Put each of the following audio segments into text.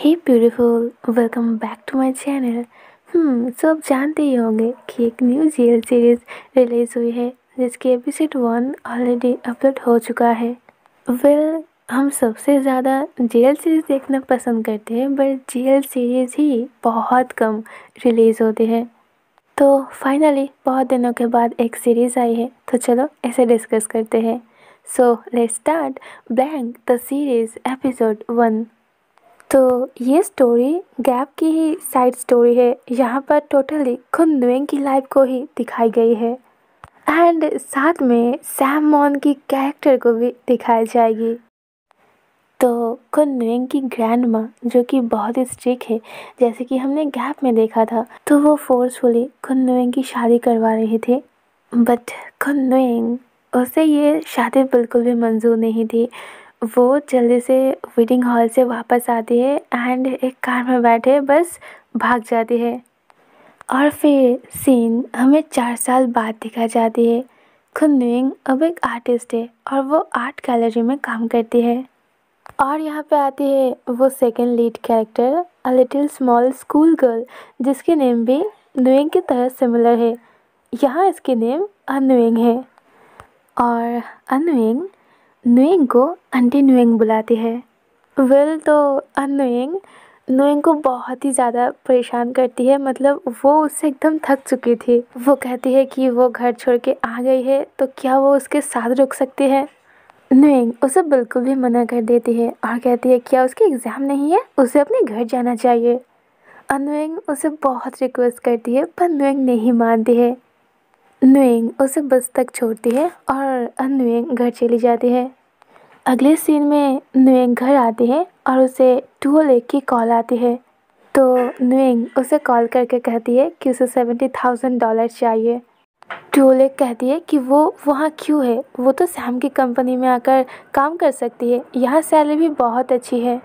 Hey beautiful, welcome back to my channel. सब जानते ही होंगे कि एक न्यू जेल सीरीज रिलीज हुई है जिसकी एपिसोड 1 ऑलरेडी अपलोड हो चुका है। हम सबसे ज़्यादा जेल सीरीज देखना पसंद करते हैं, बट जेल सीरीज ही बहुत कम रिलीज़ होती है। तो फाइनली बहुत दिनों के बाद एक सीरीज़ आई है, तो चलो इसे डिस्कस करते हैं। So let's start blank the series episode 1। तो ये स्टोरी गैप की ही साइड स्टोरी है। यहाँ पर टोटली खुद नुएंग की लाइफ को ही दिखाई गई है एंड साथ में सैम मॉन की कैरेक्टर को भी दिखाई जाएगी। तो खुद नुएंग की ग्रैंड माँ जो कि बहुत ही स्ट्रिक्ट है, जैसे कि हमने गैप में देखा था, तो वो फोर्सफुली खुद नुएंग की शादी करवा रही थी। बट खुद नुएंग, उसे ये शादी बिल्कुल भी मंजूर नहीं थी। वो जल्दी से वेडिंग हॉल से वापस आती है एंड एक कार में बैठे बस भाग जाती है। और फिर सीन हमें 4 साल बाद दिखा जाती है। खुद नुएंग अब एक आर्टिस्ट है और वो आर्ट गैलरी में काम करती है। और यहाँ पे आती है वो second lead character, a little small school girl, जिसकी नेम भी नुएंग की तरह सिमिलर है। यहाँ इसकी नेम अननुएंग है और अननुएंग नुएंग को आंटी नुएंग बुलाती है। तो अननुएंग नुएंग को बहुत ही ज़्यादा परेशान करती है, मतलब वो उससे एकदम थक चुकी थी। वो कहती है कि वो घर छोड़ के आ गई है तो क्या वो उसके साथ रुक सकती है। नुएंग उसे बिल्कुल भी मना कर देती है और कहती है क्या उसके एग्ज़ाम नहीं है, उसे अपने घर जाना चाहिए। अननुएंग उसे बहुत रिक्वेस्ट करती है पर नुएंग नहीं मानती है। नुएंग उसे बस तक छोड़ती है और अननुएंग घर चली जाती है। अगले सीन में नुएंग घर आती है और उसे टूलेक की कॉल आती है। तो नुएंग उसे कॉल करके कहती है कि उसे $70,000 चाहिए। टूलेक कहती है कि वो वहाँ क्यों है, वो तो सैम की कंपनी में आकर काम कर सकती है, यहाँ सैलरी भी बहुत अच्छी है।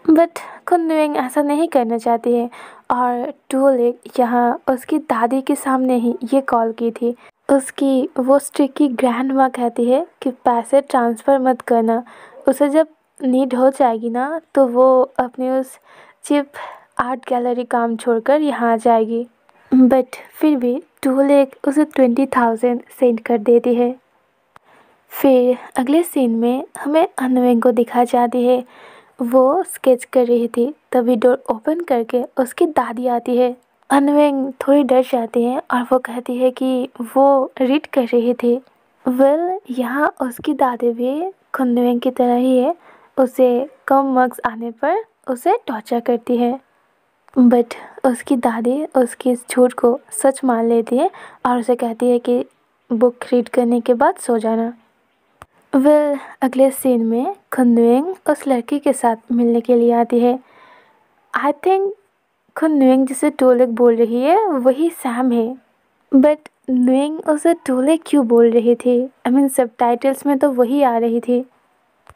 बट खुद नुएंग ऐसा नहीं करना चाहती है और टूलेक यहाँ उसकी दादी के सामने ही ये कॉल की थी। उसकी वो स्ट्रिक्ट ग्रैंड माँ कहती है कि पैसे ट्रांसफ़र मत करना, उसे जब नीड हो जाएगी ना तो वो अपनी उस चिप आर्ट गैलरी काम छोड़कर यहाँ आ जाएगी। बट फिर भी टूलेक उसे 20,000 सेंड कर देती है। फिर अगले सीन में हमें अननुएंग को दिखा जाती है। वो स्केच कर रही थी, तभी डोर ओपन करके उसकी दादी आती है। अननुएंग थोड़ी डर जाती है और वो कहती है कि वो रीड कर रही थी। यहाँ उसकी दादी भी खुन्नुएंग की तरह ही है, उसे कम मार्क्स आने पर उसे टॉर्चर करती है। बट उसकी दादी उसकी इस झूठ को सच मान लेती है और उसे कहती है कि बुक रीड करने के बाद सो जाना। अगले सीन में खुन्नुएंग उस लड़की के साथ मिलने के लिए आती है। आई थिंक खुद नुएंग जिसे टोलेक बोल रही है वही सैम है। बट नुएंग उसे टोलेक क्यों बोल रही थी? आई मीन सबटाइटल्स में तो वही आ रही थी।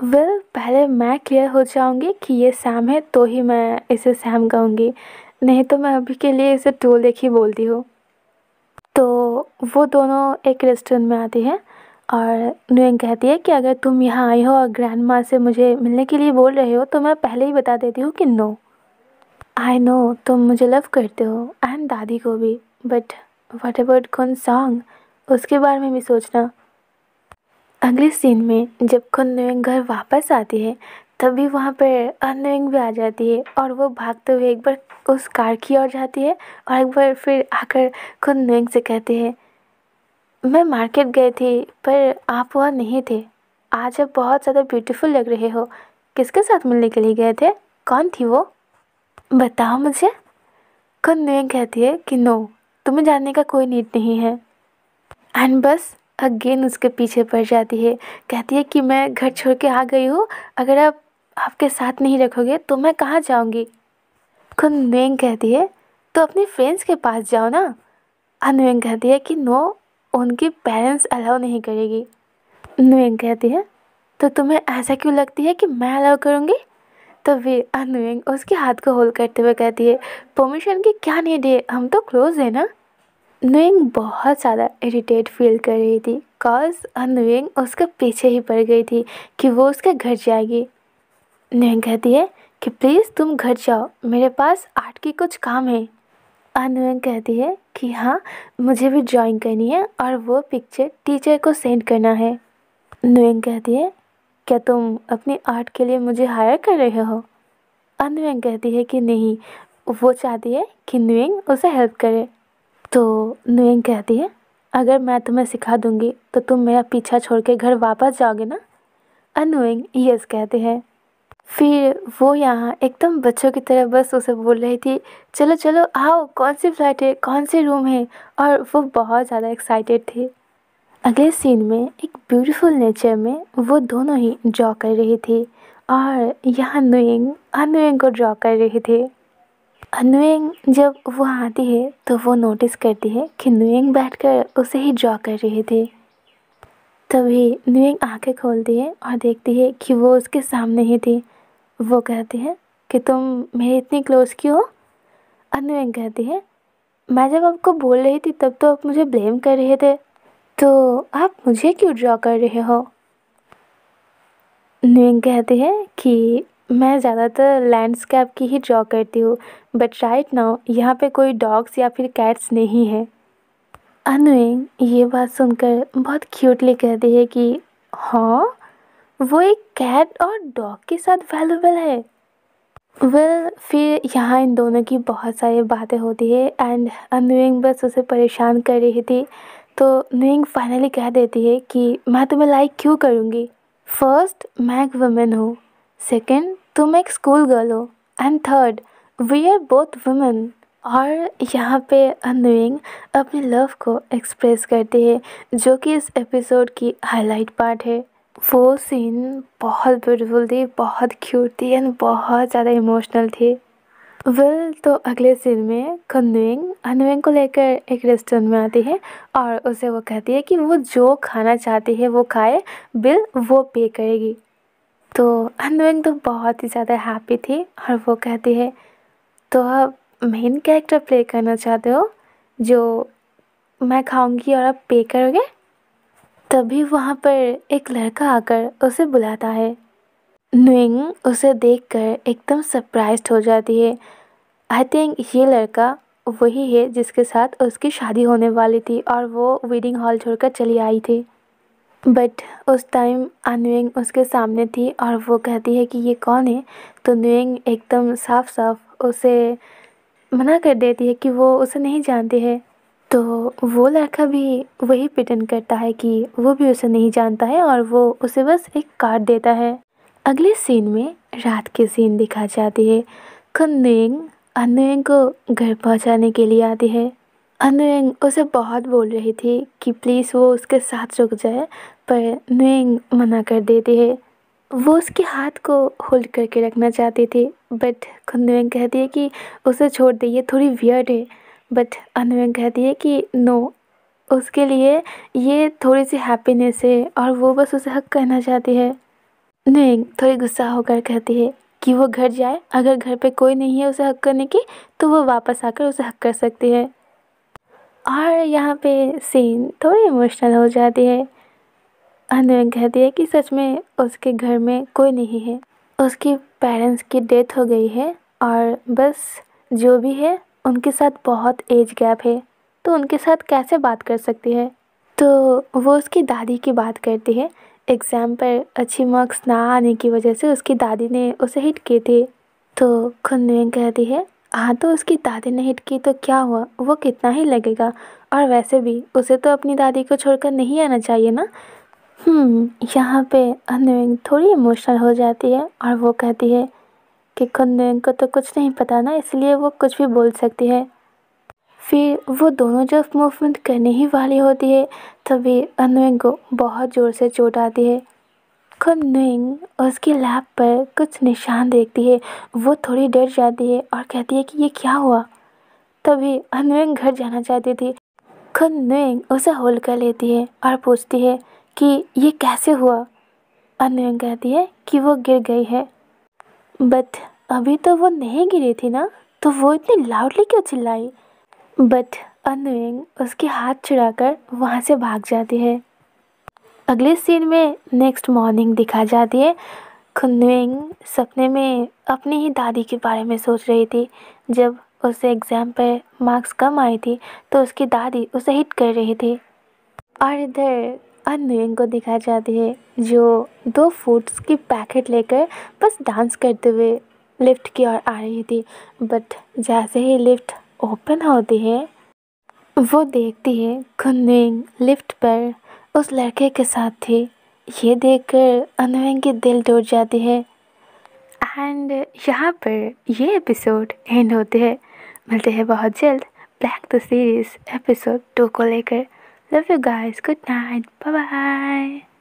पहले मैं क्लियर हो जाऊंगी कि ये सैम है तो ही मैं इसे सैम कहूँगी, नहीं तो मैं अभी के लिए इसे टोलेक ही बोलती हूँ। तो वो दोनों एक रेस्टोरेंट में आती हैं और नुएंग कहती है कि अगर तुम यहाँ आई हो और ग्रैंड माँ से मुझे मिलने के लिए बोल रहे हो तो मैं पहले ही बता देती हूँ कि नो। आई नो तुम मुझे लव करते हो एंड दादी को भी, बट व्हाट अबाउट खुन सॉन्ग, उसके बारे में भी सोचना। अगले सीन में जब खुन नुएंग घर वापस आती है तभी वहाँ पर अननुएंग भी आ जाती है और वो भागते हुए एक बार उस कार की ओर जाती है और एक बार फिर आकर खुन नुएंग से कहती है मैं मार्केट गई थी पर आप वहाँ नहीं थे, आज आप बहुत ज़्यादा ब्यूटीफुल लग रहे हो, किसके साथ मिलने के लिए गए थे, कौन थी वो, बताओ मुझे। खुद नुएंग कहती है कि नो, तुम्हें जानने का कोई नीड नहीं है। एंड बस अगेन उसके पीछे पड़ जाती है, कहती है कि मैं घर छोड़ के आ गई हूँ, अगर आप आपके साथ नहीं रखोगे तो मैं कहाँ जाऊँगी। खुद नुएंग कहती है तो अपनी फ्रेंड्स के पास जाओ ना। नुएंग कहती है कि नो, उनके पेरेंट्स अलाउ नहीं करेगी। नुएंग कहती है तो तुम्हें ऐसा क्यों लगती है कि मैं अलाउ करूँगी। तो फिर अननुएंग उसके हाथ को होल्ड करते हुए कहती है परमिशन की क्या नीड है, हम तो क्लोज है ना। नुएंग बहुत ज़्यादा इरिटेट फील कर रही थी कॉज अननुएंग उसके पीछे ही पड़ गई थी कि वो उसके घर जाएगी। नुएंग कहती है कि प्लीज़ तुम घर जाओ, मेरे पास आर्ट की कुछ काम है। अनुएंग कहती है कि हाँ, मुझे भी ड्राइंग करनी है और वो पिक्चर टीचर को सेंड करना है। नुएंग कहती है, क्या तुम अपनी आर्ट के लिए मुझे हायर कर रहे हो? अनुएंग कहती है कि नहीं, वो चाहती है कि नुएंग उसे हेल्प करे। तो नुएंग कहती है, अगर मैं तुम्हें सिखा दूंगी तो तुम मेरा पीछा छोड़ के घर वापस जाओगे ना? अनुएंग यस कहते हैं। फिर वो यहाँ एकदम बच्चों की तरह बस उसे बोल रही थी, चलो चलो आओ, कौन सी फ्लाइट है, कौन से रूम है, और वो बहुत ज़्यादा एक्साइटेड थी। अगले सीन में एक ब्यूटीफुल नेचर में वो दोनों ही ड्रॉ कर रही थी और यहाँ नुएंग अनुएंग को ड्रॉ कर रही थी। अनुएंग जब वहाँ आती है तो वो नोटिस करती है कि नुएंग बैठकर उसे ही ड्रॉ कर रही थी। तभी नुएंग आंखें खोलती है और देखती है कि वो उसके सामने ही थी। वो कहती है कि तुम मेरे इतनी क्लोज क्यों हो? अनुएंग कहती है, मैं जब आपको बोल रही थी तब तो आप मुझे ब्लेम कर रहे थे, तो आप मुझे क्यों ड्रॉ कर रहे हो? नुएंग कहती है कि मैं ज़्यादातर लैंडस्केप की ही ड्रॉ करती हूँ, बट राइट नाउ यहाँ पे कोई डॉग्स या फिर कैट्स नहीं है। अनुएंग ये बात सुनकर बहुत क्यूटली कहती है कि हाँ, वो एक कैट और डॉग के साथ वैल्यूबल है। फिर यहाँ इन दोनों की बहुत सारी बातें होती है एंड नुएंग बस उसे परेशान कर रही थी। तो नुएंग फाइनली कह देती है कि मैं तुम्हें लाइक क्यों करूँगी? फर्स्ट, मैं एक वुमेन हूँ, सेकंड, तुम एक स्कूल गर्ल हो, and third, we are both women. और यहाँ पे नुएंग अपने लव को एक्सप्रेस करती है, जो कि इस एपिसोड की हाईलाइट पार्ट है। वो सीन बहुत ब्यूटीफुल थी, बहुत क्यूट थी एंड बहुत ज़्यादा इमोशनल थी। तो अगले सीन में नुएंग अनुएंग को लेकर एक रेस्टोरेंट में आती है और उसे वो कहती है कि वो जो खाना चाहती है वो खाए, बिल वो पे करेगी। तो अनुएंग तो बहुत ही ज़्यादा हैप्पी थी और वो कहती है, तो आप मेन कैरेक्टर प्ले करना चाहते हो जो मैं खाऊंगी और आप पे करोगे? तभी वहाँ पर एक लड़का आकर उसे बुलाता है। नुएंग उसे देखकर एकदम सरप्राइज्ड हो जाती है। आई थिंक ये लड़का वही है जिसके साथ उसकी शादी होने वाली थी और वो वेडिंग हॉल छोड़कर चली आई थी। बट उस टाइम नुएंग उसके सामने थी और वो कहती है कि ये कौन है? तो नुएंग एकदम साफ साफ उसे मना कर देती है कि वो उसे नहीं जानती है। तो वो लड़का भी वही प्रिटेंड करता है कि वो भी उसे नहीं जानता है और वो उसे बस एक कार्ड देता है। अगले सीन में रात के सीन दिखा जाती है। नुएंग अनुएंग को घर पहुंचाने के लिए आती है। अनुएंग उसे बहुत बोल रही थी कि प्लीज़ वो उसके साथ रुक जाए, पर नुएंग मना कर देती है। वो उसके हाथ को होल्ड करके रखना चाहती थी, बट नुएंग कहती है कि उसे छोड़ दे, ये थोड़ी वियर्ड है। बट अनुएंग कहती है कि नो, उसके लिए ये थोड़ी सी हैप्पीनेस है और वो बस उसे हक करना चाहती है। नुएंग थोड़ी गुस्सा होकर कहती है कि वो घर जाए, अगर घर पे कोई नहीं है उसे हक करने की तो वो वापस आकर उसे हक कर सकती है। और यहाँ पे सीन थोड़ी इमोशनल हो जाती है। अनुएंग कहती है कि सच में उसके घर में कोई नहीं है, उसके पेरेंट्स की डेथ हो गई है और बस जो भी है उनके साथ बहुत एज गैप है, तो उनके साथ कैसे बात कर सकती है? तो वो उसकी दादी की बात करती है। एग्ज़ाम पर अच्छी मार्क्स ना आने की वजह से उसकी दादी ने उसे हिट की थी। तो नुएंग कहती है, हाँ तो उसकी दादी ने हिट की तो क्या हुआ, वो कितना ही लगेगा, और वैसे भी उसे तो अपनी दादी को छोड़कर नहीं आना चाहिए ना। यहाँ पे नुएंग थोड़ी इमोशनल हो जाती है और वो कहती है कि नुएंग को तो कुछ नहीं पता ना, इसलिए वो कुछ भी बोल सकती है। फिर वो दोनों जब मूवमेंट करने ही वाली होती है तभी नुएंग को बहुत ज़ोर से चोट आती है। नुएंग उसकी लैब पर कुछ निशान देखती है, वो थोड़ी डर जाती है और कहती है कि ये क्या हुआ। तभी नुएंग घर जाना चाहती थी। नुएंग उसे होल्ड कर लेती है और पूछती है कि ये कैसे हुआ। नुएंग कहती है कि वो गिर गई है। बट अभी तो वो नहीं गिरी थी ना, तो वो इतनी लाउडली क्यों चिल्लाई? बट नुएंग उसके हाथ छुड़ाकर वहाँ से भाग जाती है। अगले सीन में नेक्स्ट मॉर्निंग दिखा जाती है। खुनविंग सपने में अपनी ही दादी के बारे में सोच रही थी। जब उसे एग्ज़ाम पर मार्क्स कम आई थी तो उसकी दादी उसे हिट कर रही थी। और इधर अनविंग को दिखाई जाती है जो 2 फूड्स की पैकेट लेकर बस डांस करते हुए लिफ्ट की ओर आ रही थी। बट जैसे ही लिफ्ट ओपन होती है वो देखती है खुनविंग लिफ्ट पर उस लड़के के साथ थी। ये देखकर अनविंग की दिल टूट जाती है। एंड यहाँ पर ये एपिसोड एंड होते हैं। मिलते हैं बहुत जल्द ब्लैक द सीरीज एपिसोड 2 को लेकर। Love you guys, good night, bye bye.